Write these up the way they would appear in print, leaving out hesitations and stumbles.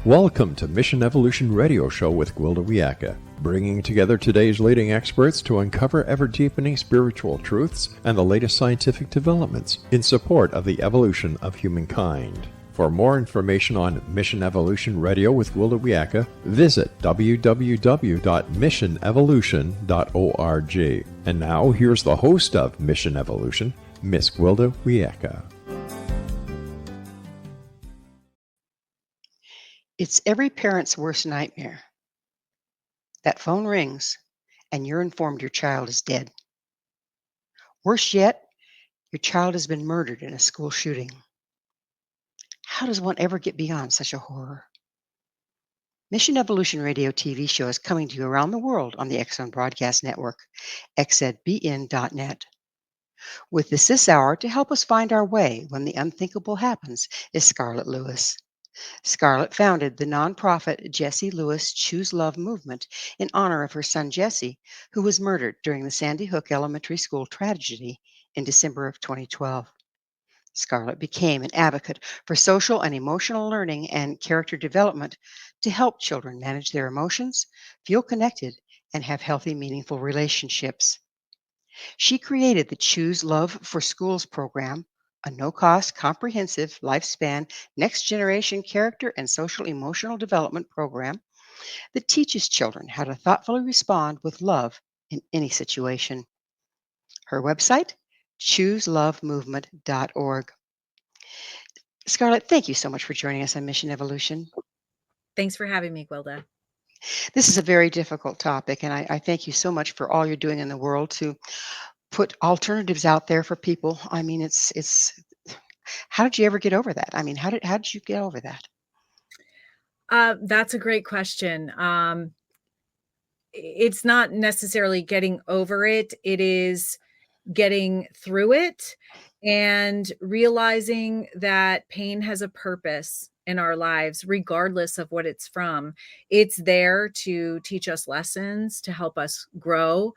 Welcome to Mission Evolution Radio Show with Gwilda Wiyaka, bringing together today's leading experts to uncover ever-deepening spiritual truths and the latest scientific developments in support of the evolution of humankind. For more information on Mission Evolution Radio with Gwilda Wiyaka, visit www.missionevolution.org. And now, here's the host of Mission Evolution, Miss Gwilda Wiyaka. It's every parent's worst nightmare. That phone rings and you're informed your child is dead. Worse yet, your child has been murdered in a school shooting. How does one ever get beyond such a horror? Mission Evolution Radio TV show is coming to you around the world on the X-Zone Broadcast Network, xzbn.net. With this hour to help us find our way when the unthinkable happens is Scarlett Lewis. Scarlett founded the nonprofit Jesse Lewis Choose Love movement in honor of her son Jesse, who was murdered during the Sandy Hook Elementary School tragedy in December of 2012. Scarlett became an advocate for social and emotional learning and character development to help children manage their emotions, feel connected, and have healthy, meaningful relationships. She created the Choose Love for Schools program, a no-cost, comprehensive, lifespan, next-generation character and social emotional development program that teaches children how to thoughtfully respond with love in any situation. Her website, chooselovemovement.org. Scarlett, thank you so much for joining us on Mission Evolution. Thanks for having me, Gwilda. This is a very difficult topic, and I thank you so much for all you're doing in the world to put alternatives out there for people. I mean, it's how did you ever get over that? I mean, how did you get over that? That's a great question. It's not necessarily getting over it. It is getting through it and realizing that pain has a purpose in our lives, regardless of what it's from. It's there to teach us lessons, to help us grow,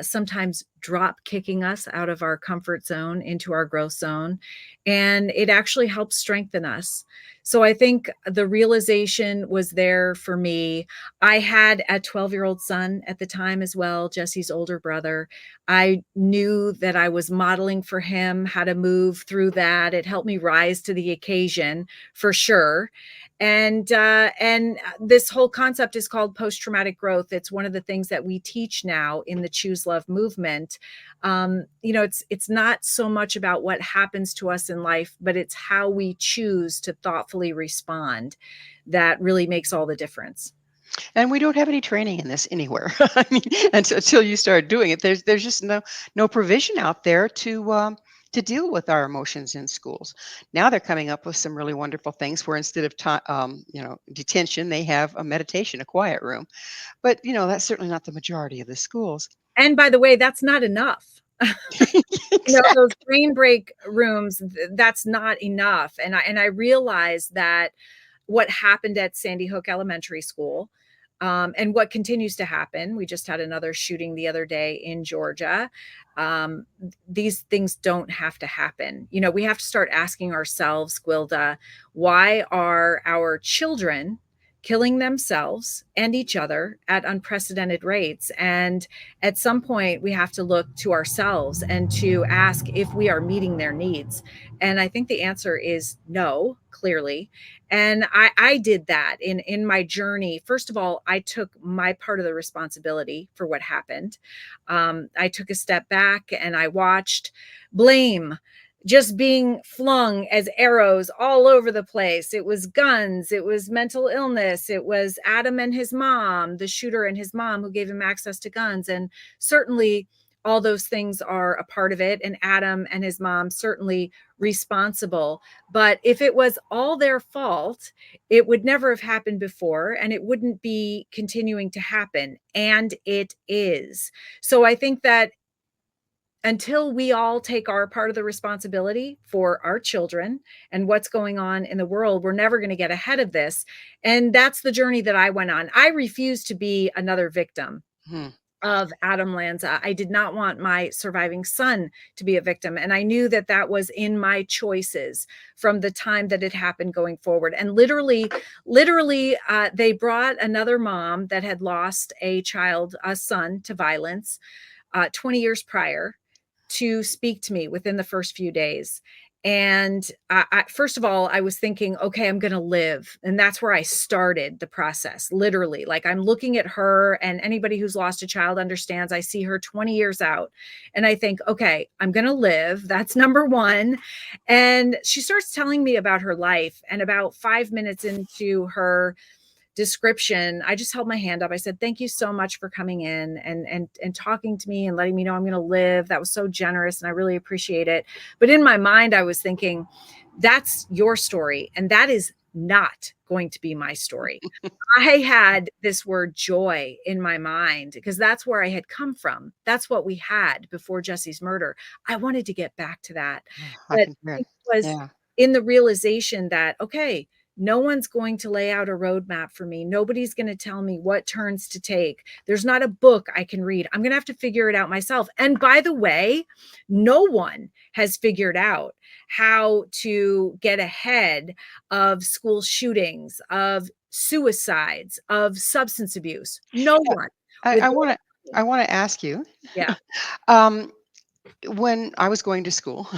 sometimes drop kicking us out of our comfort zone into our growth zone. And it actually helps strengthen us. So I think the realization was there for me. I had a 12-year-old son at the time as well, Jesse's older brother. I knew that I was modeling for him how to move through that. It helped me rise to the occasion for sure. And this whole concept is called post-traumatic growth. It's one of the things that we teach now in the Choose Love movement. It's not so much about what happens to us in life, but it's how we choose to thoughtfully respond that really makes all the difference. And we don't have any training in this anywhere. I mean, until you start doing it, there's just no provision out there to deal with our emotions in schools. Now they're coming up with some really wonderful things where instead of detention, they have a meditation, a quiet room. But that's certainly not the majority of the schools. And by the way, that's not enough. Exactly. Those brain break rooms, that's not enough. And I realized that what happened at Sandy Hook Elementary School, and what continues to happen. We just had another shooting the other day in Georgia. These things don't have to happen. We have to start asking ourselves, Gwilda, why are our children killing themselves and each other at unprecedented rates? And at some point, we have to look to ourselves and to ask if we are meeting their needs. And I think the answer is no, clearly. And I did that in my journey. First of all, I took my part of the responsibility for what happened. I took a step back and I watched blame just being flung as arrows all over the place. It was guns, it was mental illness, it was Adam and his mom, the shooter and his mom who gave him access to guns. And certainly all those things are a part of it. And Adam and his mom certainly responsible. But if it was all their fault, it would never have happened before and it wouldn't be continuing to happen. And it is. So I think that until we all take our part of the responsibility for our children and what's going on in the world, we're never going to get ahead of this. And that's the journey that I went on. I refuse to be another victim. of Adam Lanza. I did not want my surviving son to be a victim. And I knew that that was in my choices from the time that it happened going forward. And literally, they brought another mom that had lost a son to violence 20 years prior to speak to me within the first few days. And first of all, I was thinking, okay, I'm going to live. And that's where I started the process, literally. Like, I'm looking at her, and anybody who's lost a child understands, I see her 20 years out. And I think, okay, I'm going to live. That's number one. And she starts telling me about her life. And about 5 minutes into her description, I just held my hand up. I said, thank you so much for coming in and talking to me and letting me know I'm going to live. That was so generous, and I really appreciate it. But in my mind, I was thinking, that's your story, and that is not going to be my story. I had this word joy in my mind because that's where I had come from. That's what we had before Jesse's murder. I wanted to get back to that. But it was in the realization that, okay, no one's going to lay out a roadmap for me. Nobody's going to tell me what turns to take. There's not a book I can read. I'm going to have to figure it out myself. And by the way, no one has figured out how to get ahead of school shootings, of suicides, of substance abuse. No one. I want to ask you. Yeah. When I was going to school,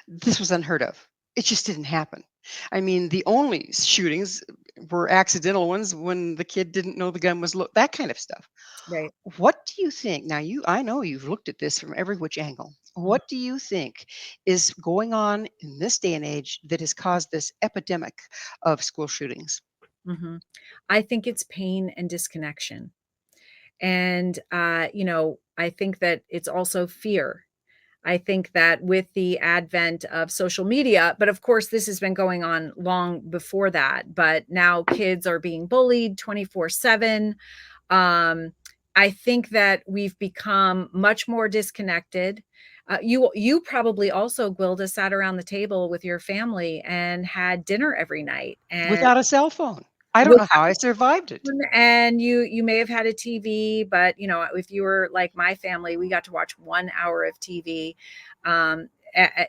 this was unheard of. It just didn't happen. I mean, the only shootings were accidental ones when the kid didn't know the gun was that kind of stuff. Right. What do you think? Now, I know you've looked at this from every which angle. What do you think is going on in this day and age that has caused this epidemic of school shootings? Mm-hmm. I think it's pain and disconnection. And, I think that it's also fear. I think that with the advent of social media, but of course, this has been going on long before that, but now kids are being bullied 24/7. I think that we've become much more disconnected. You probably also, Gwilda, sat around the table with your family and had dinner every night, and Without a cell phone. I don't know how I survived it. and you may have had a TV, but if you were like my family, we got to watch 1 hour of TV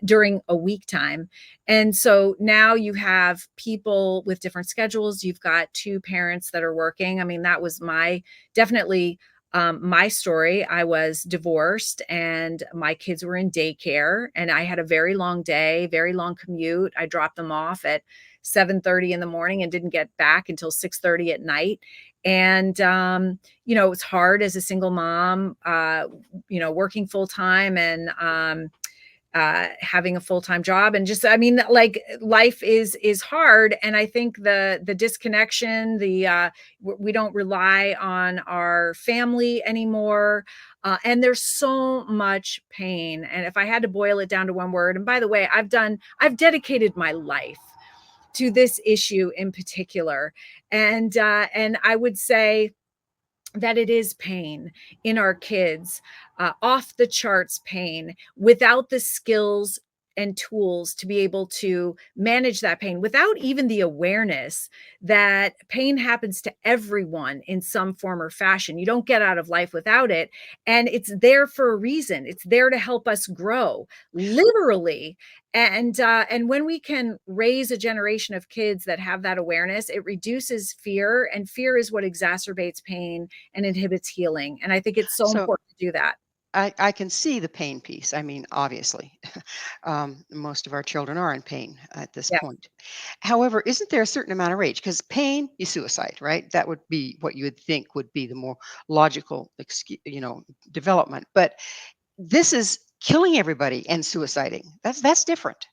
during a week time. And so now you have people with different schedules. You've got two parents that are working. I mean, that was definitely my story. I was divorced and my kids were in daycare, and I had a very long day, very long commute. I dropped them off at 7:30 in the morning and didn't get back until 6:30 at night. And, it's hard as a single mom, working full time and, having a full-time job, and just, like, life is hard. And I think the disconnection, we don't rely on our family anymore. And there's so much pain. And if I had to boil it down to one word, and by the way, I've dedicated my life to this issue in particular. And I would say that it is pain in our kids, off the charts pain, without the skills and tools to be able to manage that pain, without even the awareness that pain happens to everyone in some form or fashion. You don't get out of life without it. And it's there for a reason. It's there to help us grow, literally. And when we can raise a generation of kids that have that awareness, it reduces fear, and fear is what exacerbates pain and inhibits healing. And I think it's so important to do that. I can see the pain piece. I mean, obviously, most of our children are in pain at this point. However, isn't there a certain amount of rage? Because pain is suicide, right? That would be what you would think would be the more logical, development. But this is killing everybody and suiciding. That's different.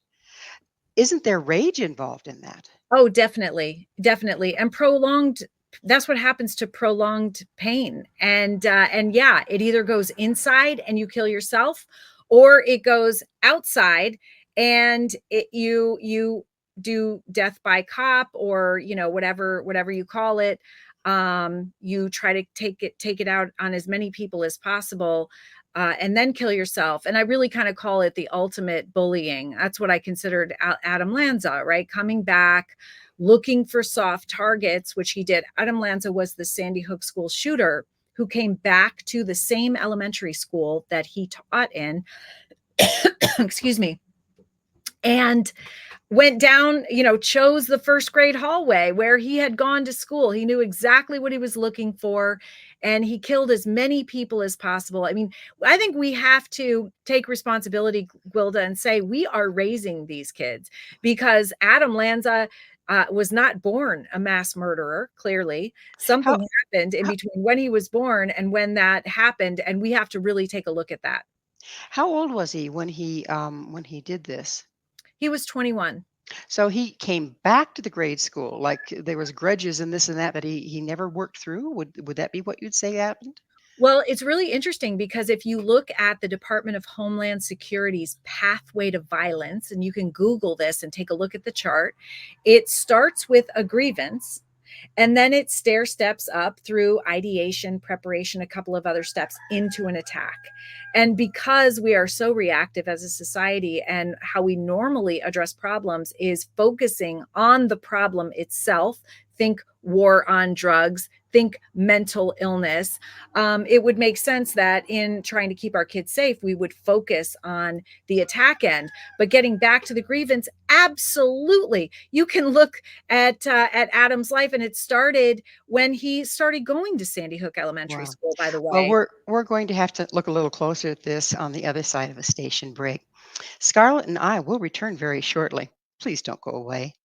Isn't there rage involved in that? Oh, definitely, definitely, and prolonged. That's what happens to prolonged pain. And yeah, it either goes inside and you kill yourself, or it goes outside and you do death by cop, or whatever you call it. You try to take it out on as many people as possible. And then kill yourself. And I really kind of call it the ultimate bullying. That's what I considered Adam Lanza, right? Coming back, looking for soft targets, which he did. Adam Lanza was the Sandy Hook school shooter who came back to the same elementary school that he taught in, excuse me, and went down, chose the first grade hallway where he had gone to school. He knew exactly what he was looking for, and he killed as many people as possible. I mean, I think we have to take responsibility, Gwilda, and say we are raising these kids, because Adam Lanza was not born a mass murderer. Clearly, something How, happened in between when he was born and when that happened, and we have to really take a look at that. how old was he when he did this? He was 21. So he came back to the grade school, like there was grudges and this and that he never worked through. Would that be what you'd say happened? Well, it's really interesting because if you look at the Department of Homeland Security's pathway to violence, and you can Google this and take a look at the chart, it starts with a grievance. And then it stair steps up through ideation, preparation, a couple of other steps into an attack. And because we are so reactive as a society, and how we normally address problems is focusing on the problem itself, think war on drugs, think mental illness, it would make sense that in trying to keep our kids safe, we would focus on the attack end. But getting back to the grievance, absolutely. You can look at Adam's life, and it started when he started going to Sandy Hook Elementary Wow. School, by the way. Well, we're going to have to look a little closer at this on the other side of a station break. Scarlett and I will return very shortly. Please don't go away.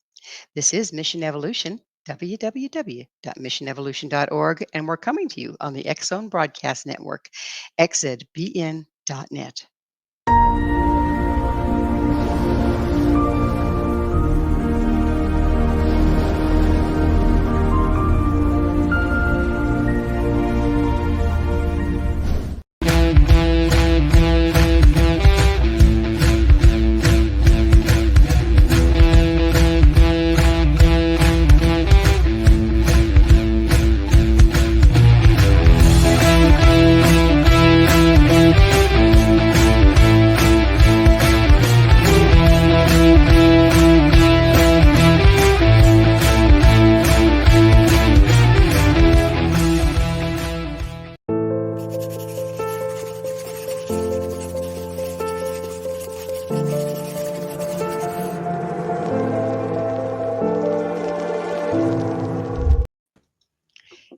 This is Mission Evolution, www.missionevolution.org, and we're coming to you on the X Zone Broadcast Network, xzbn.net.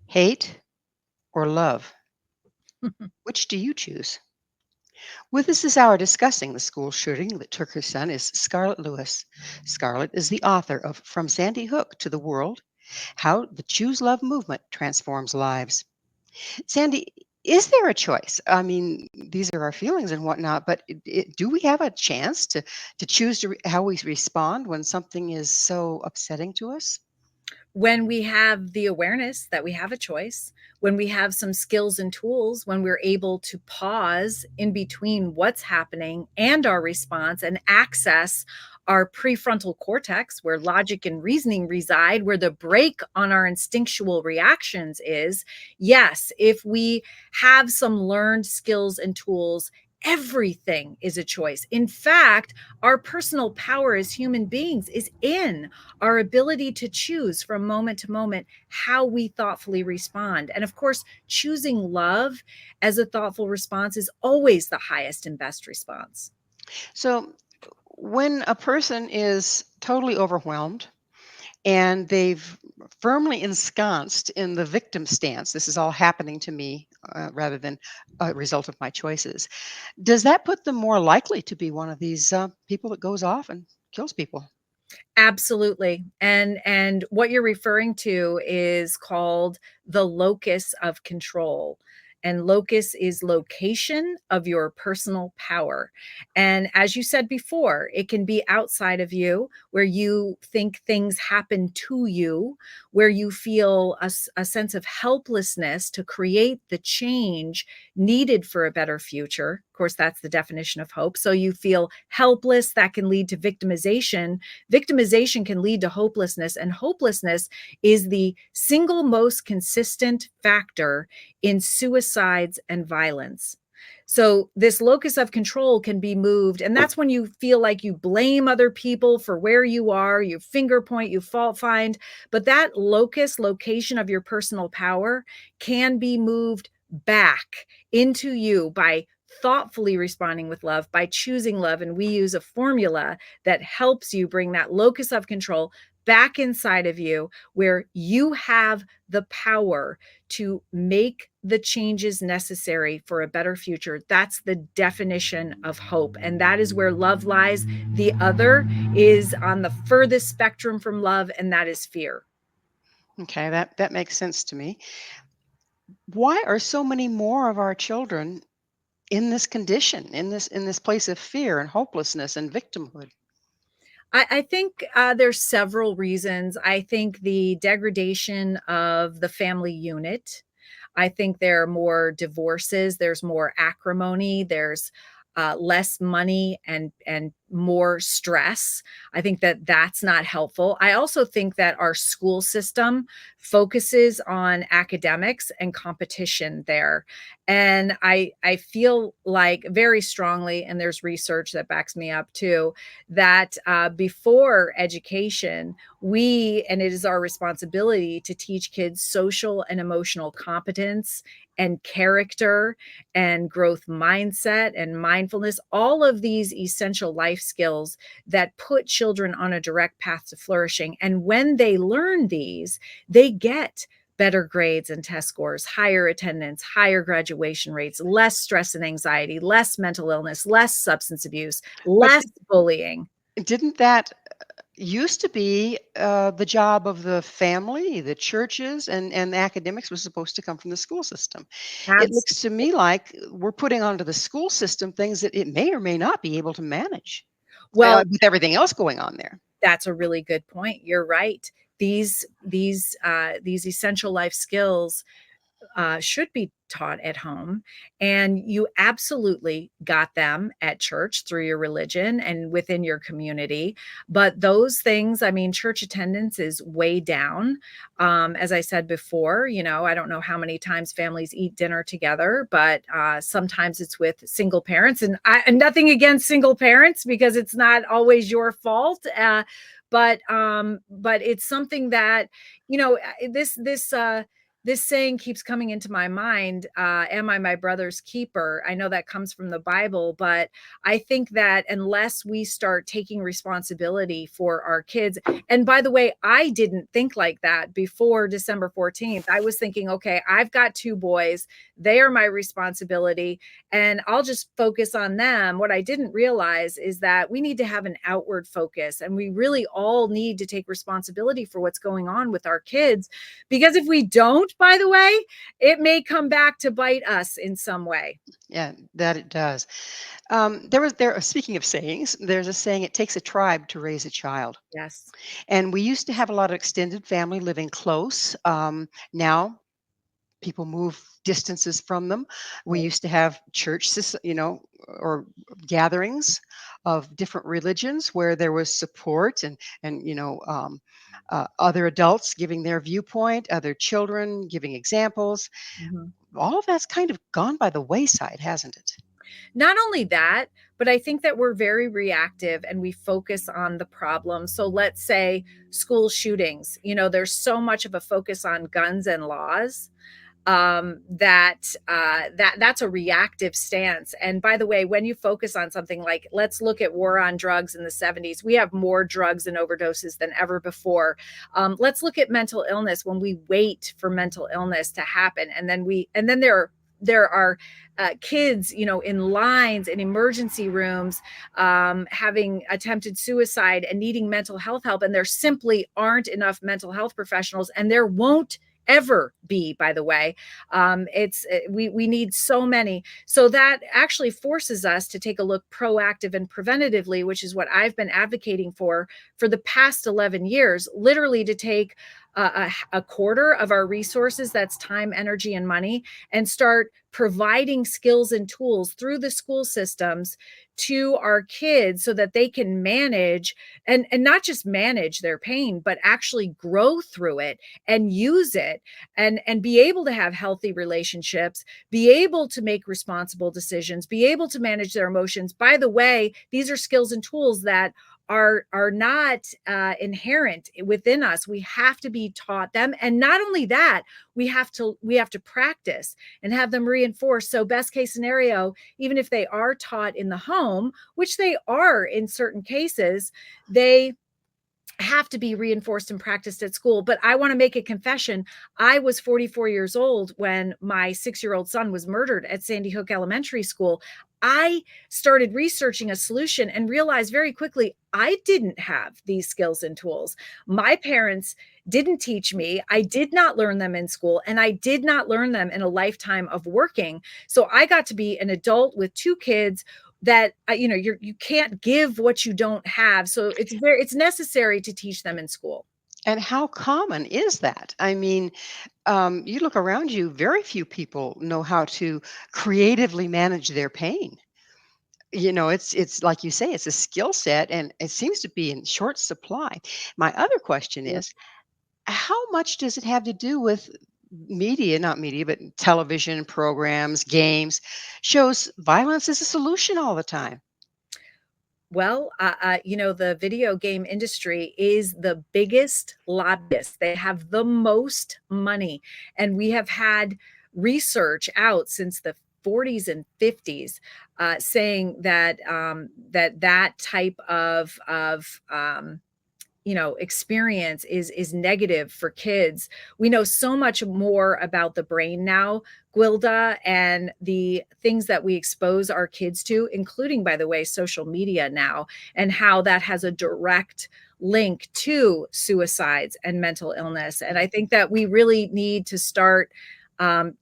Hate or love? Which do you choose? With us this hour discussing the school shooting that took her son is Scarlett Lewis. Scarlett is the author of From Sandy Hook to the World: How the Choose Love Movement Transforms Lives. Sandy, is there a choice? I mean, these are our feelings and whatnot, but do we have a chance to choose how we respond when something is so upsetting to us? When we have the awareness that we have a choice, when we have some skills and tools, when we're able to pause in between what's happening and our response and access our prefrontal cortex, where logic and reasoning reside, where the brake on our instinctual reactions is, yes, if we have some learned skills and tools, everything is a choice. In fact, our personal power as human beings is in our ability to choose from moment to moment how we thoughtfully respond. And of course, choosing love as a thoughtful response is always the highest and best response. So, when a person is totally overwhelmed and they've firmly ensconced in the victim stance, this is all happening to me rather than a result of my choices, does that put them more likely to be one of these people that goes off and kills people? Absolutely. And what you're referring to is called the locus of control. And locus is location of your personal power. And as you said before, it can be outside of you, where you think things happen to you, where you feel a sense of helplessness to create the change needed for a better future. Of course, that's the definition of hope. So you feel helpless. That can lead to victimization. Victimization can lead to hopelessness, and hopelessness is the single most consistent factor in suicides and violence. So this locus of control can be moved, and that's when you feel like you blame other people for where you are, you finger point, you fault find, but that location of your personal power can be moved back into you by thoughtfully responding with love, by choosing love. And we use a formula that helps you bring that locus of control back inside of you, where you have the power to make the changes necessary for a better future. That's the definition of hope. And that is where love lies. The other is on the furthest spectrum from love, and that is fear. Okay, that makes sense to me. Why are so many more of our children in this condition, in this place of fear and hopelessness and victimhood? I think there's several reasons. I think the degradation of the family unit. I think there are more divorces, there's more acrimony, there's less money and more stress. I think that that's not helpful. I also think that our school system focuses on academics and competition there. And I feel like very strongly, and there's research that backs me up too, that before education, and it is our responsibility to teach kids social and emotional competence and character and growth mindset and mindfulness, all of these essential life skills that put children on a direct path to flourishing. And when they learn these, they get better grades and test scores, higher attendance, higher graduation rates, less stress and anxiety, less mental illness, less substance abuse, But less bullying. didn't that used to be the job of the family, the churches, and the academics was supposed to come from the school system? It looks to me like we're putting onto the school system things that it may or may not be able to manage Well, with everything else going on there. that's a really good point. You're right. These essential life skills should be taught at home. And you absolutely got them at church through your religion and within your community. But those things, I mean, church attendance is way down. As I said before, I don't know how many times families eat dinner together, but sometimes it's with single parents. And nothing against single parents, because it's not always your fault. But it's something that, this saying keeps coming into my mind, am I my brother's keeper? I know that comes from the Bible, but I think that unless we start taking responsibility for our kids, and by the way, I didn't think like that before December 14th. I was thinking, okay, I've got 2 boys. They are my responsibility, and I'll just focus on them. What I didn't realize is that we need to have an outward focus, and we really all need to take responsibility for what's going on with our kids, because if we don't, by the way, it may come back to bite us in some way. Yeah, that it does. Speaking of sayings, there's a saying: "It takes a tribe to raise a child." Yes. And we used to have a lot of extended family living close. Now people move distances from them. We used to have or gatherings of different religions where there was support and other adults giving their viewpoint, other children giving examples. Mhm. All of that's kind of gone by the wayside, hasn't it? Not only that, but I think that we're very reactive and we focus on the problem. So let's say school shootings, there's so much of a focus on guns and laws, that's a reactive stance. And by the way, when you focus on something like, let's look at war on drugs in the 70s, we have more drugs and overdoses than ever before. Let's look at mental illness. When we wait for mental illness to happen, and then there are kids, in lines in emergency rooms, having attempted suicide and needing mental health help. And there simply aren't enough mental health professionals, and there won't ever be, by the way. We need so many. So that actually forces us to take a look proactive and preventatively, which is what I've been advocating for the past 11 years, literally to take a quarter of our resources, that's time, energy, and money, and start providing skills and tools through the school systems to our kids so that they can manage and not just manage their pain, but actually grow through it and use it and be able to have healthy relationships, be able to make responsible decisions, be able to manage their emotions. By the way, these are skills and tools that are not inherent within us. We have to be taught them, and not only that, we have to practice and have them reinforced. So best case scenario, even if they are taught in the home, which they are in certain cases, they have to be reinforced and practiced at school. But I want to make a confession. I was 44 years old when my 6-year-old son was murdered at Sandy Hook Elementary School. I started researching a solution and realized very quickly I didn't have these skills and tools. My parents didn't teach me. I did not learn them in school, and I did not learn them in a lifetime of working. So I got to be an adult with 2 kids that you can't give what you don't have. So it's necessary to teach them in school. And how common is that? I mean, you look around you, very few people know how to creatively manage their pain. It's like you say, it's a skill set, and it seems to be in short supply. My other question Yeah. is, how much does it have to do with media, not media, but television programs, games, shows violence as a solution all the time? Well, the video game industry is the biggest lobbyist. They have the most money. And we have had research out since the 40s and 50s saying that that type of experience is negative for kids. We know so much more about the brain now, Gwilda, and the things that we expose our kids to, including, by the way, social media now, and how that has a direct link to suicides and mental illness. And I think that we really need to start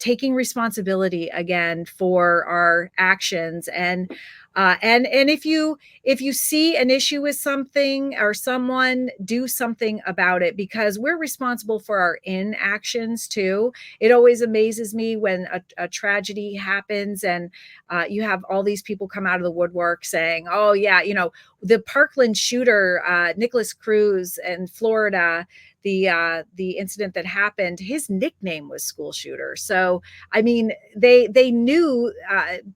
taking responsibility again for our actions. And if you see an issue with something or someone, do something about it, because we're responsible for our inactions too. It always amazes me when a tragedy happens and you have all these people come out of the woodwork saying, oh yeah, the Parkland shooter, Nicholas Cruz in Florida, the incident that happened, his nickname was school shooter. So, I mean, they knew,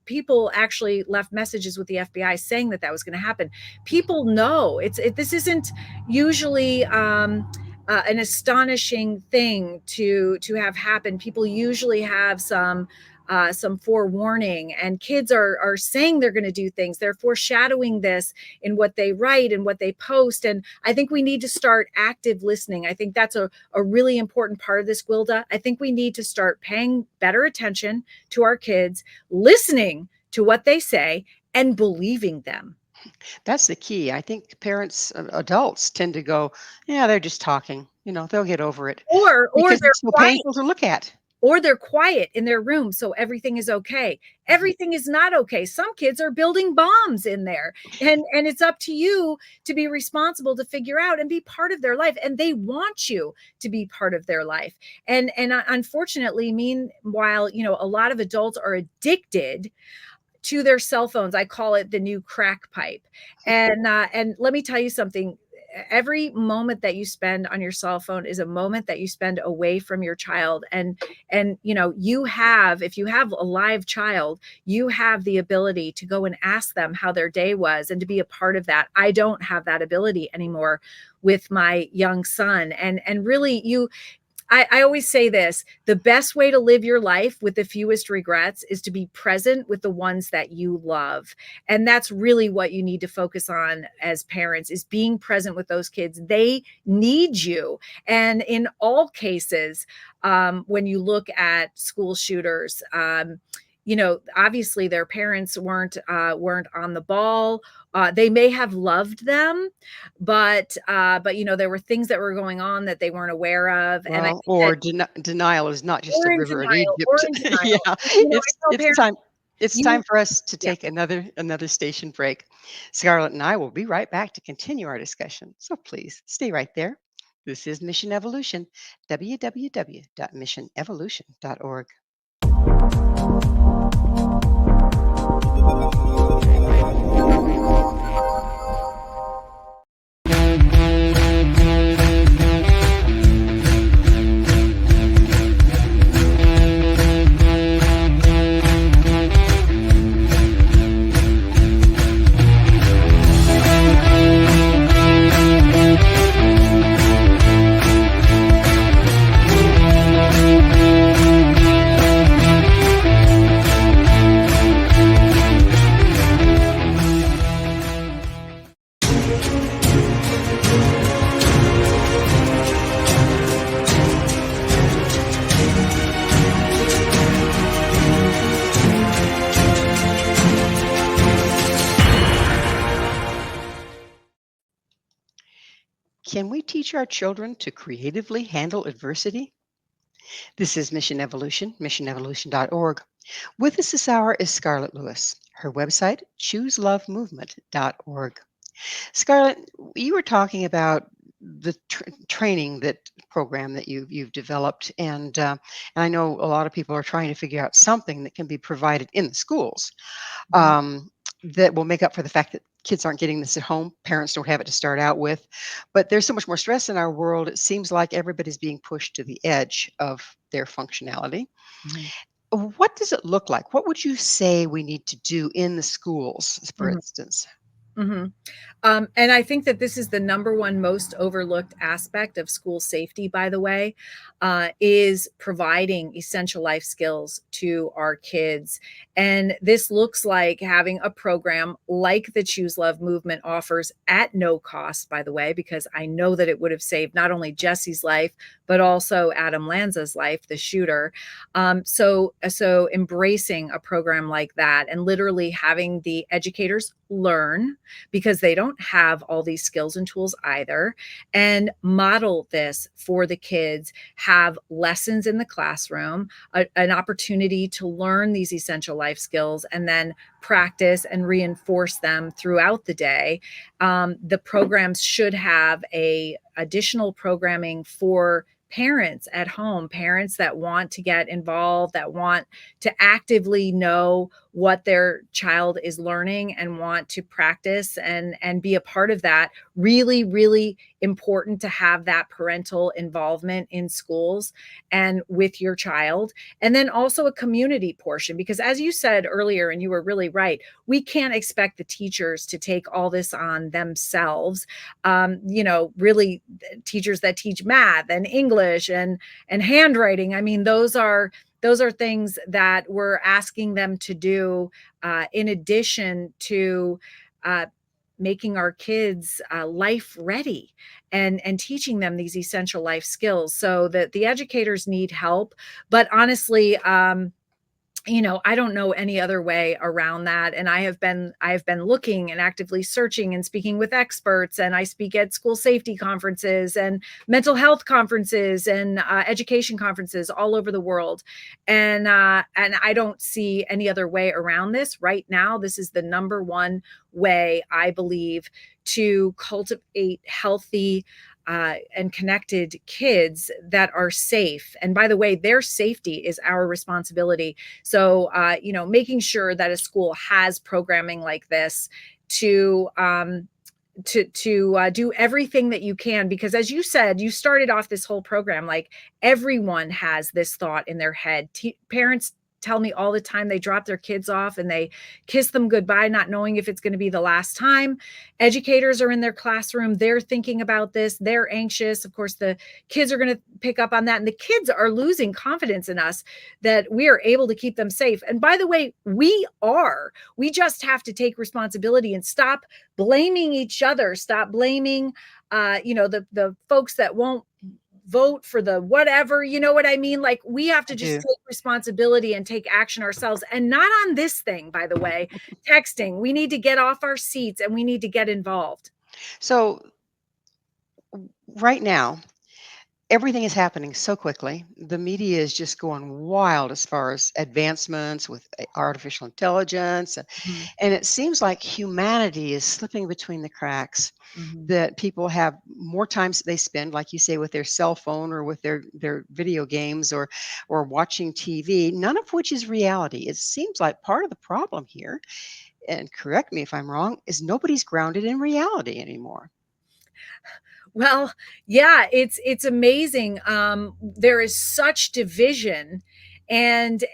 people actually left messages with the FBI saying that was going to happen. People know this isn't usually an astonishing thing to have happen. People usually have some forewarning, and kids are saying they're going to do things. They're foreshadowing this in what they write and what they post. And I think we need to start active listening. I think that's a really important part of this, Gwilda. I think we need to start paying better attention to our kids, listening to what they say and believing them. That's the key. I think parents, adults tend to go, yeah, they're just talking. They'll get over it Or because they're it's so quiet. painful to look at. Or they're quiet in their room, so everything is okay. Everything is not okay. Some kids are building bombs in there, and it's up to you to be responsible to figure out and be part of their life. And they want you to be part of their life. And unfortunately, meanwhile, a lot of adults are addicted to their cell phones. I call it the new crack pipe. And let me tell you something. Every moment that you spend on your cell phone is a moment that you spend away from your child. And you have, if you have a live child, you have the ability to go and ask them how their day was and to be a part of that. I don't have that ability anymore with my young son. And really, I always say this, the best way to live your life with the fewest regrets is to be present with the ones that you love. And that's really what you need to focus on as parents, is being present with those kids. They need you. And in all cases, when you look at school shooters, obviously their parents weren't on the ball. They may have loved them, but there were things that were going on that they weren't aware of. Well, And I think or denial is not just a river in Egypt. Yeah, it's time. It's time for us to take another station break. Scarlett and I will be right back to continue our discussion. So please stay right there. This is Mission Evolution, www.missionevolution.org. Can we teach our children to creatively handle adversity? This is Mission Evolution, missionevolution.org. With us this hour is Scarlett Lewis. Her website, chooselovemovement.org. Scarlett, you were talking about the training that program that you've developed, and I know a lot of people are trying to figure out something that can be provided in the schools um, that will make up for the fact that kids aren't getting this at home. Parents don't have it to start out with, but there's so much more stress in our world. It seems like everybody's being pushed to the edge of their functionality. Mhm. What does it look like? What would you say we need to do in the schools, for Mhm. instance? Mhm. And I think that this is the number one most overlooked aspect of school safety, by the way, is providing essential life skills to our kids. And this looks like having a program like the Choose Love movement offers at no cost, by the way, because I know that it would have saved not only Jesse's life, but also Adam Lanza's life, the shooter. So embracing a program like that and literally having the educators learn because they don't have all these skills and tools either, and model this for the kids, have lessons in the classroom, an opportunity to learn these essential life skills, and then practice and reinforce them throughout the day. The programs should have a additional programming for parents at home, parents that want to get involved, that want to actively know what their child is learning and want to practice and be a part of that. Really, really important to have that parental involvement in schools and with your child. And then also a community portion, because as you said earlier, and you were really right, we can't expect the teachers to take all this on themselves. Really teachers that teach math and English and handwriting. I mean, those are things that we're asking them to do in addition to uh, making our kids life ready and teaching them these essential life skills. So that the educators need help. But honestly, I don't know any other way around that. And I have been looking and actively searching and speaking with experts, and I speak at school safety conferences and mental health conferences and education conferences all over the world. And I don't see any other way around this right now. This is the number one way, I believe, to cultivate healthy and connected kids that are safe. And by the way, their safety is our responsibility. So, making sure that a school has programming like this to do everything that you can, because as you said, you started off this whole program like everyone has this thought in their head. Parents tell me all the time they drop their kids off and they kiss them goodbye, not knowing if it's going to be the last time. Educators are in their classroom, they're thinking about this, they're anxious. Of course, the kids are going to pick up on that, and the kids are losing confidence in us that we are able to keep them safe. And by the way, we just have to take responsibility and stop blaming each other, stop blaming the folks that won't vote for the whatever, you know what I mean? Like, we have to I just do. take responsibility and take action ourselves, and not on this thing, by the way, texting. We need to get off our seats and we need to get involved. So, right now, everything is happening so quickly. The media is just going wild as far as advancements with artificial intelligence. Mhm, And it seems like humanity is slipping between the cracks, mhm. that people have more times they spend, like you say, with their cell phone or with their video games or watching TV, none of which is reality. It seems like part of the problem here, and correct me if I'm wrong, is nobody's grounded in reality anymore. Well, yeah, it's amazing. There is such division and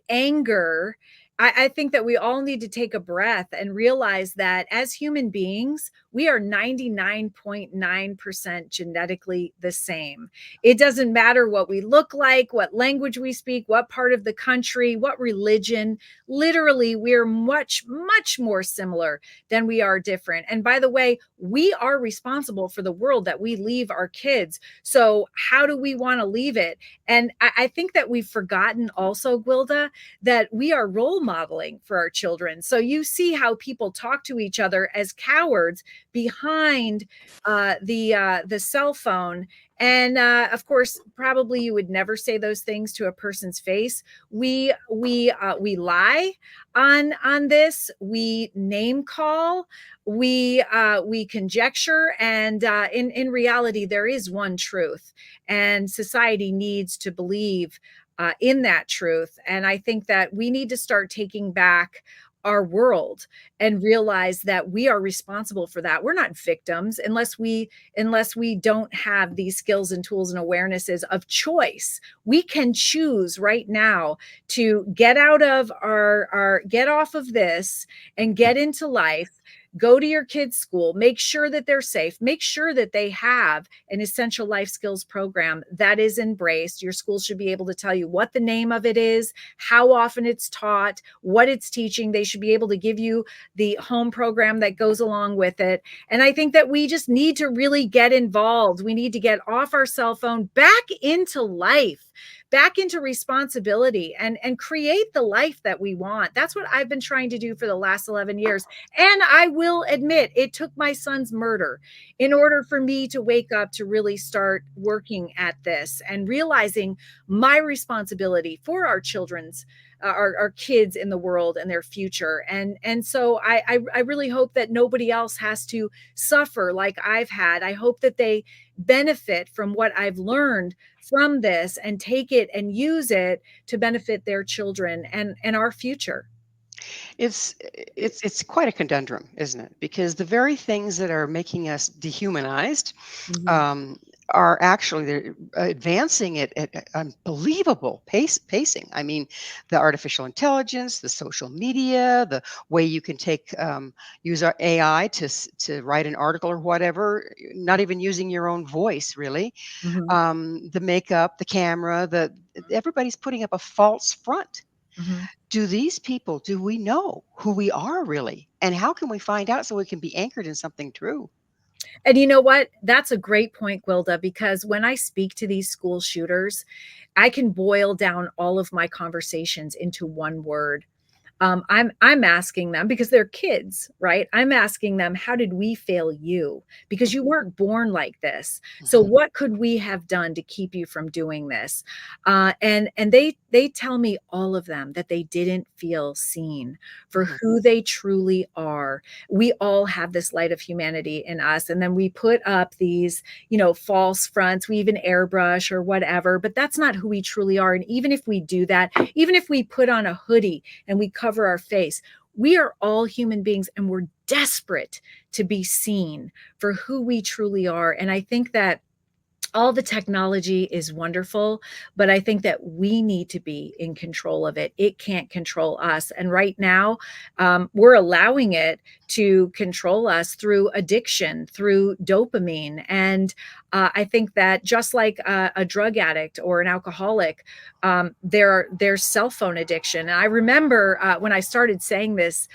anger. I think that we all need to take a breath and realize that as human beings, we are 99.9% genetically the same. It doesn't matter what we look like, what language we speak, what part of the country, what religion. Literally, we're much, much more similar than we are different. And by the way, we are responsible for the world that we leave our kids. So how do we want to leave it? And I think that we've forgotten also, Gwilda, that we are role modeling for our children. So you see how people talk to each other as cowards behind the cell phone. And of course, probably you would never say those things to a person's face. We lie on this. We name call. We conjecture, and in reality, there is one truth, and society needs to believe in that truth. And I think that we need to start taking back our world and realize that we are responsible for that. We're not victims unless we don't have these skills and tools and awarenesses of choice. We can choose right now to get out of our get off of this and get into life. Go to your kids' school, make sure that they're safe, make sure that they have an essential life skills program that is embraced. Your school should be able to tell you what the name of it is, how often it's taught, what it's teaching. They should be able to give you the home program that goes along with it. And I think that we just need to really get involved. We need to get off our cell phone, back into life, back into responsibility, and create the life that we want. That's what I've been trying to do for the last 11 years. And I will admit, it took my son's murder in order for me to wake up to really start working at this and realizing my responsibility for our children's our kids in the world and their future. And so I really hope that nobody else has to suffer like I've had. I hope that they benefit from what I've learned from this and take it and use it to benefit their children and our future. It's quite a conundrum, isn't it? Because the very things that are making us dehumanized Mhm. um, are actually they're advancing it at unbelievable pacing. I mean, the artificial intelligence, the social media, the way you can use our AI to write an article or whatever, not even using your own voice, really. Mhm. The makeup, the camera, the everybody's putting up a false front. Mhm. Do we know who we are really? And how can we find out so we can be anchored in something true? And you know what? That's a great point, Gwilda, because when I speak to these school shooters, I can boil down all of my conversations into one word. I'm asking them because they're kids, right? I'm asking them, how did we fail you? Because you weren't born like this. So Mhm, what could we have done to keep you from doing this? And they tell me, all of them, that they didn't feel seen for mhm. who they truly are. We all have this light of humanity in us, and then we put up these, false fronts. We even airbrush or whatever, but that's not who we truly are. And even if we do that, even if we put on a hoodie and we cover our face, we are all human beings, and we're desperate to be seen for who we truly are. And I think that all the technology is wonderful, but I think that we need to be in control of it. It can't control us. And right now, we're allowing it to control us through addiction, through dopamine. And I think that just like a drug addict or an alcoholic, there's cell phone addiction. And I remember when I started saying this,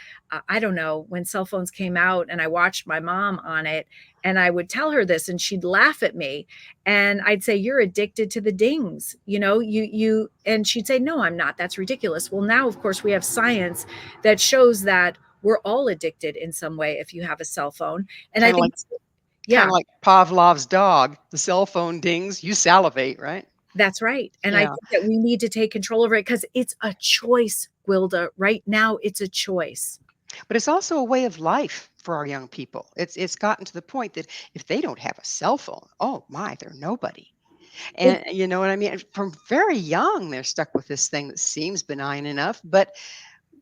I don't know, when cell phones came out, and I watched my mom on it, and I would tell her this and she'd laugh at me, and I'd say, you're addicted to the dings, and she'd say, no, I'm not. That's ridiculous. Well, now, of course, we have science that shows that we're all addicted in some way if you have a cell phone. And I Kind of think, like kind yeah, of like Pavlov's dog. The cell phone dings, you salivate, right? that's right. And I Yeah. think that we need to take control over it because it's a choice, Gwilda. Right now, it's a choice. But it's also a way of life for our young people. It's gotten to the point that if they don't have a cell phone, oh my, they're nobody. It, And you know what I mean? And from very young, they're stuck with this thing that seems benign enough, but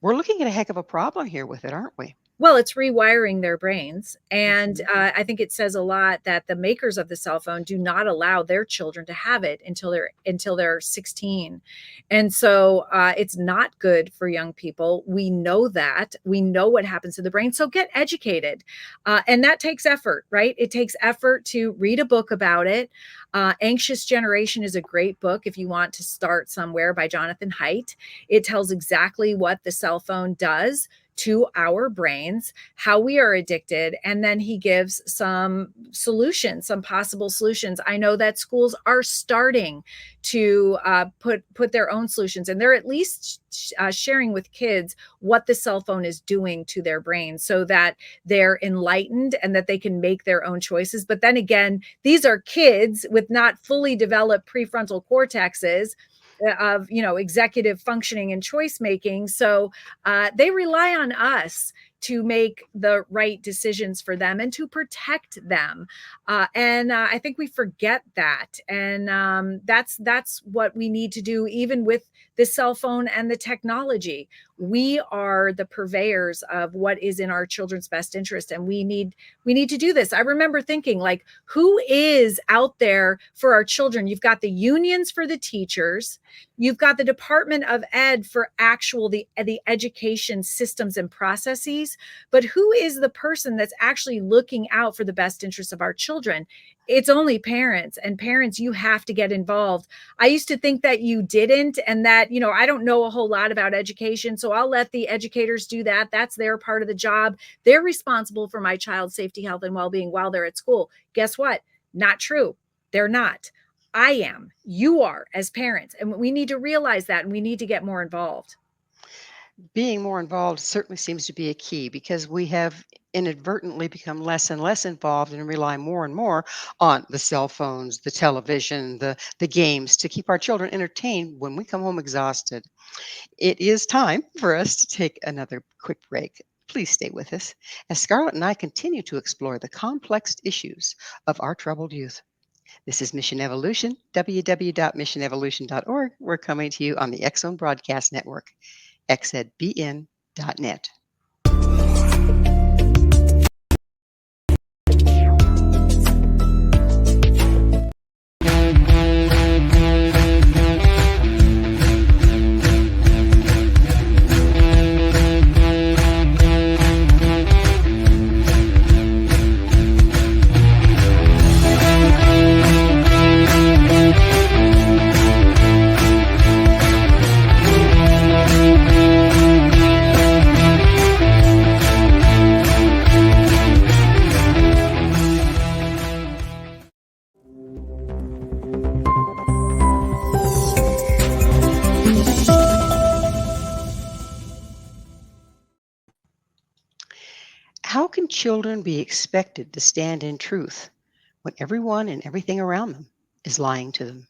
we're looking at a heck of a problem here with it, aren't we? Well, it's rewiring their brains. And I think it says a lot that the makers of the cell phone do not allow their children to have it until they're 16. And so it's not good for young people. We know that. We know what happens to the brain. So get educated. And that takes effort, right? It takes effort to read a book about it. Anxious Generation is a great book if you want to start somewhere, by Jonathan Haidt. It tells exactly what the cell phone does to our brains, how we are addicted, and then he gives some solutions, some possible solutions. I know that schools are starting to put their own solutions, and they're at least sharing with kids what the cell phone is doing to their brains, so that they're enlightened and that they can make their own choices. But then again, these are kids with not fully developed prefrontal cortexes of executive functioning and choice making. So they rely on us to make the right decisions for them and to protect them. And I think we forget that. And that's what we need to do, even with the cell phone and the technology. We are the purveyors of what is in our children's best interest, and we need to do this. I remember thinking, like, who is out there for our children? You've got the unions for the teachers, you've got the Department of Ed for the education systems and processes, but who is the person that's actually looking out for the best interests of our children? It's only parents. And parents, you have to get involved. I used to think that you didn't, and that, I don't know a whole lot about education, so I'll let the educators do that. That's their part of the job. They're responsible for my child's safety, health, and well-being while they're at school. Guess what? Not true. They're not. I am. You are, as parents. And we need to realize that, and we need to get more involved. Being more involved certainly seems to be a key, because we have inadvertently become less and less involved and rely more and more on the cell phones, the television, the games to keep our children entertained when we come home exhausted. It is time for us to take another quick break. Please stay with us as Scarlett and I continue to explore the complex issues of our troubled youth. This is Mission Evolution, www.missionevolution.org. We're coming to you on the X Zone Broadcast Network, xzbn.net. How can children be expected to stand in truth when everyone and everything around them is lying to them?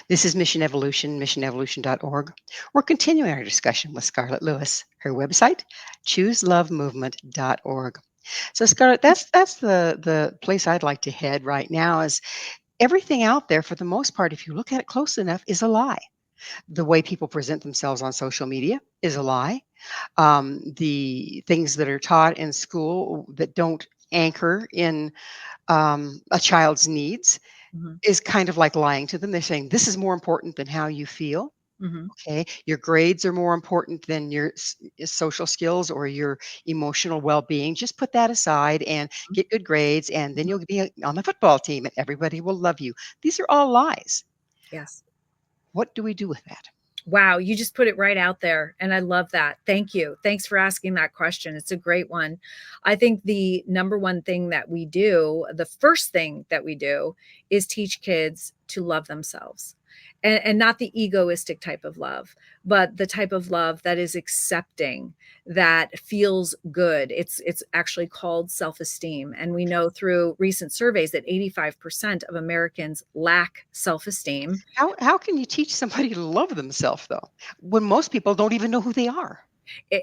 This is Mission Evolution, missionevolution.org. We're continuing our discussion with Scarlett Lewis. Her website, chooselovemovement.org. So Scarlett, that's the place I'd like to head right now. Is everything out there, for the most part, if you look at it close enough, is a lie. The way people present themselves on social media is a lie. The things that are taught in school that don't anchor in a child's needs is kind of like lying to them. They're saying this is more important than how you feel. Okay, your grades are more important than your social skills or your emotional well-being. Just put that aside and get good grades, and then you'll be on the football team and everybody will love you. These are all lies. Yes. What do we do with that? Wow, you just put it right out there. And I love that. Thank you. Thanks for asking that question. It's a great one. I think the number one thing that we do, the first thing that we do, is teach kids to love themselves. And not the egoistic type of love, but the type of love that is accepting, that feels good. It's actually called self-esteem. And we know through recent surveys that 85% of Americans lack self-esteem. How can you teach somebody to love themselves, though, when most people don't even know who they are?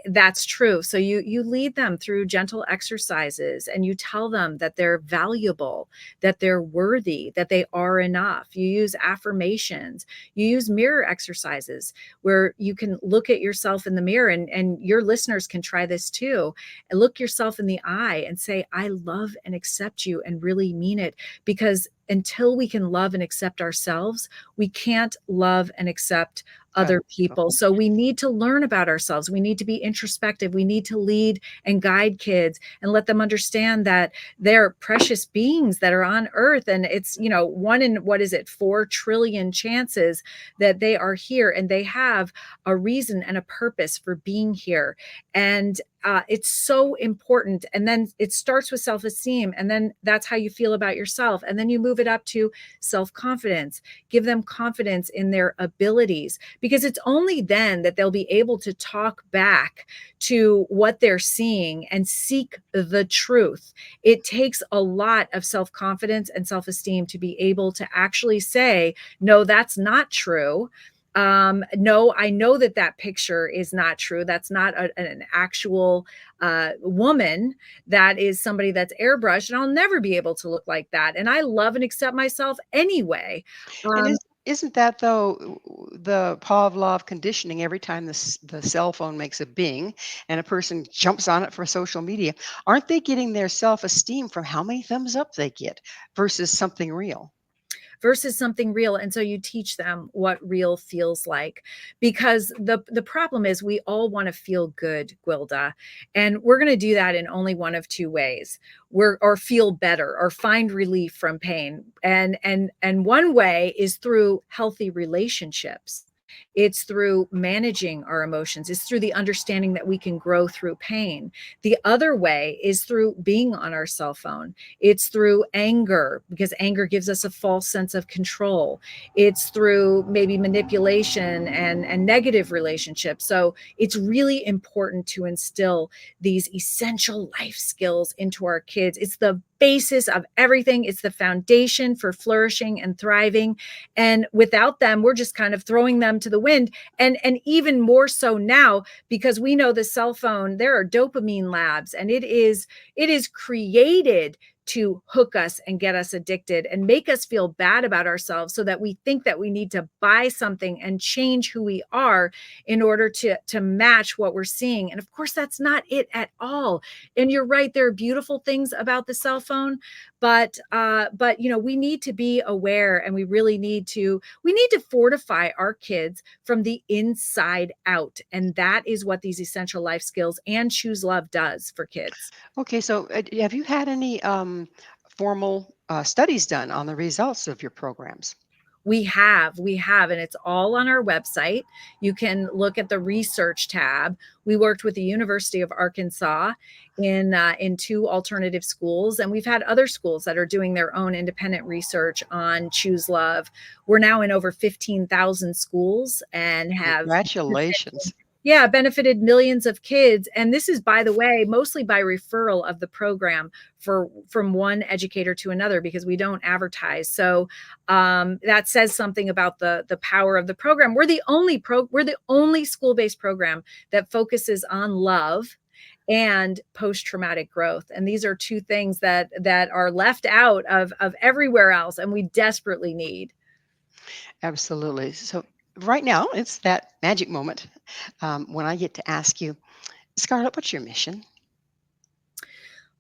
That's true. So you lead them through gentle exercises, and you tell them that they're valuable, that they're worthy, that they are enough. You use affirmations. You use mirror exercises where you can look at yourself in the mirror, and your listeners can try this too. And look yourself in the eye and say, I love and accept you, and really mean it. Because until we can love and accept ourselves, we can't love and accept other people. So we need to learn about ourselves. We need to be introspective. We need to lead and guide kids and let them understand that they're precious beings that are on earth. And it's, one in, 4 trillion chances that they are here, and they have a reason and a purpose for being here. And it's so important. And then it starts with self-esteem, and then that's how you feel about yourself. And then you move it up to self-confidence. Give them confidence in their abilities, because it's only then that they'll be able to talk back to what they're seeing and seek the truth. It takes a lot of self-confidence and self-esteem to be able to actually say, no, that's not true. No, I know that picture is not true. That's not an actual woman. That is somebody that's airbrushed, and I'll never be able to look like that. And I love and accept myself anyway. And isn't that, though, the Pavlov conditioning? Every time the cell phone makes a bing and a person jumps on it for social media, aren't they getting their self-esteem from how many thumbs up they get versus something real? And so you teach them what real feels like, because the problem is we all want to feel good, Gwilda, and we're going to do that in only one of 2 ways. Or feel better or find relief from pain. And one way is through healthy relationships. It's through managing our emotions. It's through the understanding that we can grow through pain. The other way is through being on our cell phone. It's through anger, because anger gives us a false sense of control. It's through maybe manipulation and negative relationships. So it's really important to instill these essential life skills into our kids. It's the basis of everything. It's the foundation for flourishing and thriving. And without them, we're just kind of throwing them to the wind. And even more so now, because we know the cell phone, there are dopamine labs, and it is created to hook us and get us addicted and make us feel bad about ourselves, so that we think that we need to buy something and change who we are in order to match what we're seeing. And of course, that's not it at all. And you're right, there are beautiful things about the cell phone, but we need to be aware, and we need to fortify our kids from the inside out. And that is what these essential life skills and Choose Love does for kids. Okay, so have you had any formal studies done on the results of your programs? We have, and it's all on our website. You can look at the research tab. We worked with the University of Arkansas in 2 alternative schools, and we've had other schools that are doing their own independent research on Choose Love. We're now in over 15,000 schools and have Congratulations. benefited millions of kids. And this is, by the way, mostly by referral of the program from one educator to another, because we don't advertise. So that says something about the power of the program. We're the only school-based program that focuses on love and post-traumatic growth. And these are 2 things that are left out of everywhere else, and we desperately need. Absolutely. So right now, it's that magic moment when I get to ask you, Scarlett, what's your mission?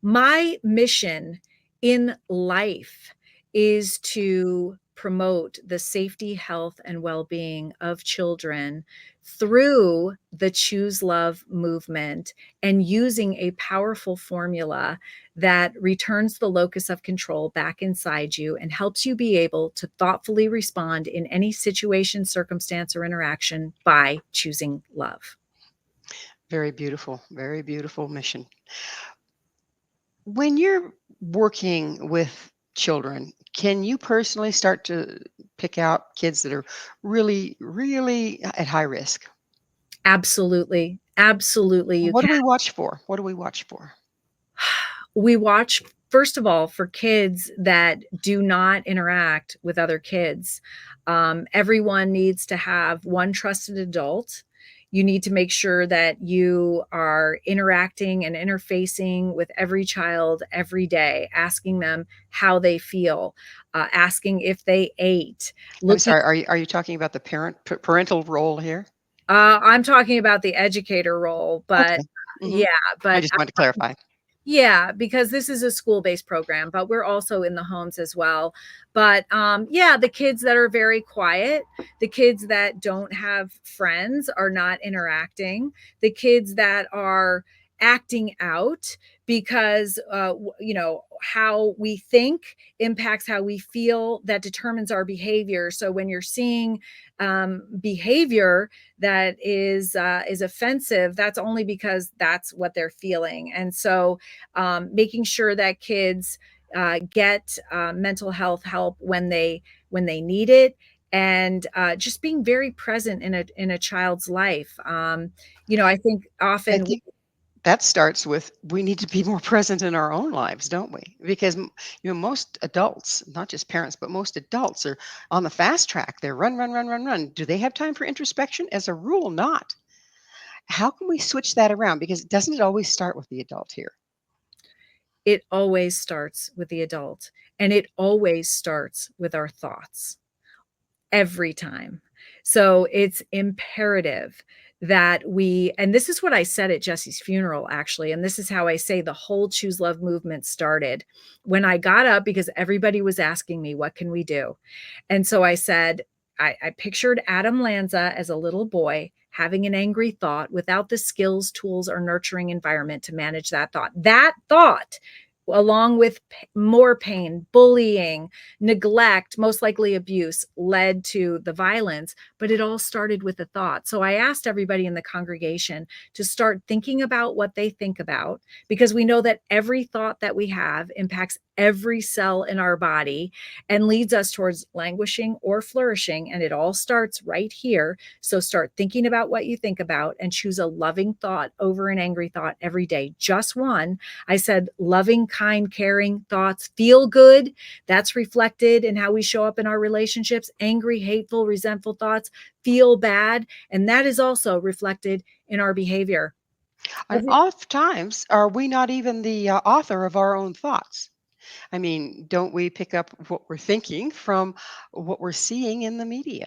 My mission in life is to promote the safety, health, and well-being of children through the Choose Love movement, and using a powerful formula that returns the locus of control back inside you and helps you be able to thoughtfully respond in any situation, circumstance, or interaction by choosing love. Very beautiful mission. When you're working with children, can you personally start to pick out kids that are really, really at high risk? Absolutely. Absolutely. You What do can. we watch for? What do we watch for? We watch, first of all, for kids that do not interact with other kids. Everyone needs to have one trusted adult. You need to make sure that you are interacting and interfacing with every child every day, asking them how they feel, asking if they ate, I'm looking. sorry, are you talking about the parental role here? I'm talking about the educator role, but Okay. yeah, I but just wanted to clarify. yeah, because this is a school-based program, but we're also in the homes as well. But yeah, the kids that are very quiet, the kids that don't have friends are not interacting, the kids that are acting out because how we think impacts how we feel, that determines our behavior. So when you're seeing behavior that is offensive, that's only because that's what they're feeling. And so making sure that kids get mental health help when they need it, and just being very present in a child's life. I think I often. think that starts with we need to be more present in our own lives, don't we? Because most adults, not just parents, but most adults are on the fast track. They're run, run, run, run, run. Do they have time for introspection? As a rule, not. How can we switch that around? Because doesn't it always start with the adult here? It always starts with the adult, and it always starts with our thoughts. Every time. So it's imperative that and this is what I said at Jesse's funeral, actually, and this is how I say the whole Choose Love movement started. When I got up, because everybody was asking me, what can we do? And so I said, I pictured Adam Lanza as a little boy having an angry thought without the skills, tools, or nurturing environment to manage that thought. That thought, along with more pain, bullying, neglect, most likely abuse, led to the violence, but it all started with a thought. So I asked everybody in the congregation to start thinking about what they think about, because we know that every thought that we have impacts every cell in our body and leads us towards languishing or flourishing. And it all starts right here. So start thinking about what you think about and choose a loving thought over an angry thought every day. Just one. I said loving, kind, caring thoughts feel good. That's reflected in how we show up in our relationships. Angry, hateful, resentful thoughts feel bad. And that is also reflected in our behavior. And oftentimes, are we not even the author of our own thoughts? I mean, don't we pick up what we're thinking from what we're seeing in the media?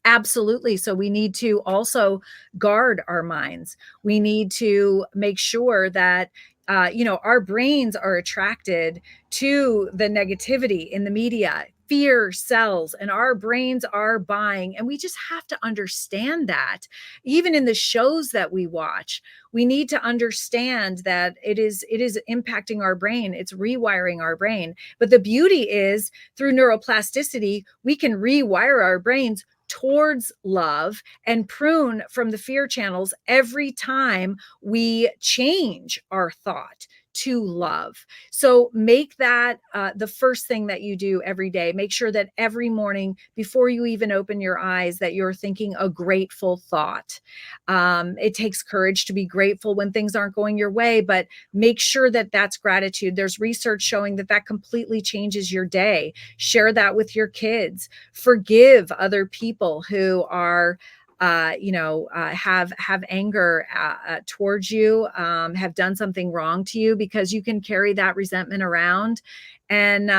Absolutely. So we need to also guard our minds. We need to make sure that our brains are attracted to the negativity in the media. Fear sells, and our brains are buying. And we just have to understand that. Even in the shows that we watch, we need to understand that it is impacting our brain. It's rewiring our brain. But the beauty is, through neuroplasticity, we can rewire our brains towards love and prune from the fear channels every time we change our thought to love. So make that the first thing that you do every day. Make sure that every morning, before you even open your eyes, that you're thinking a grateful thought. It takes courage to be grateful when things aren't going your way, but make sure that that's gratitude. There's research showing that that completely changes your day. Share that with your kids. Forgive other people who are have anger towards you, have done something wrong to you, because you can carry that resentment around. And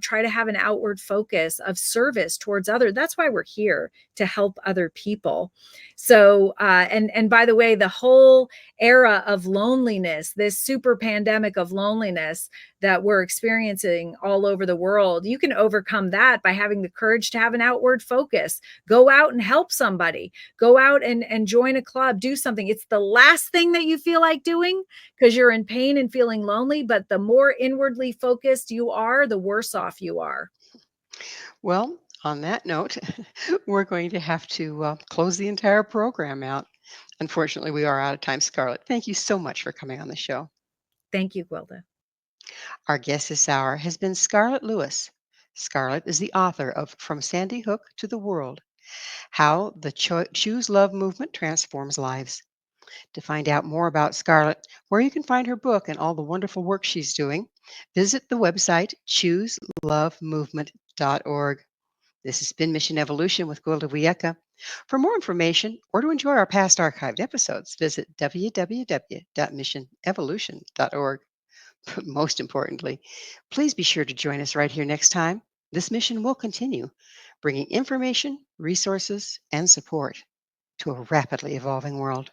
try to have an outward focus of service towards others. That's why we're here, to help other people. So and by the way, the whole era of loneliness, this super pandemic of loneliness that we're experiencing all over the world, you can overcome that by having the courage to have an outward focus. Go out and help somebody. Go out and join a club, do something. It's the last thing that you feel like doing because you're in pain and feeling lonely, but the more inwardly focused you are, the worse off you are. Well, on that note, we're going to have to close the entire program out. Unfortunately, we are out of time, Scarlett. Thank you so much for coming on the show. Thank you, Gwilda. Our guest this hour has been Scarlett Lewis. Scarlett is the author of From Sandy Hook to the World: How the Choose Love Movement Transforms Lives. To find out more about Scarlett, where you can find her book and all the wonderful work she's doing, visit the website chooselovemovement.org. This has been Mission Evolution with Gwilda Wiyaka. For more information or to enjoy our past archived episodes, visit www.missionevolution.org. But most importantly, please be sure to join us right here next time. This mission will continue, bringing information, resources, and support to a rapidly evolving world.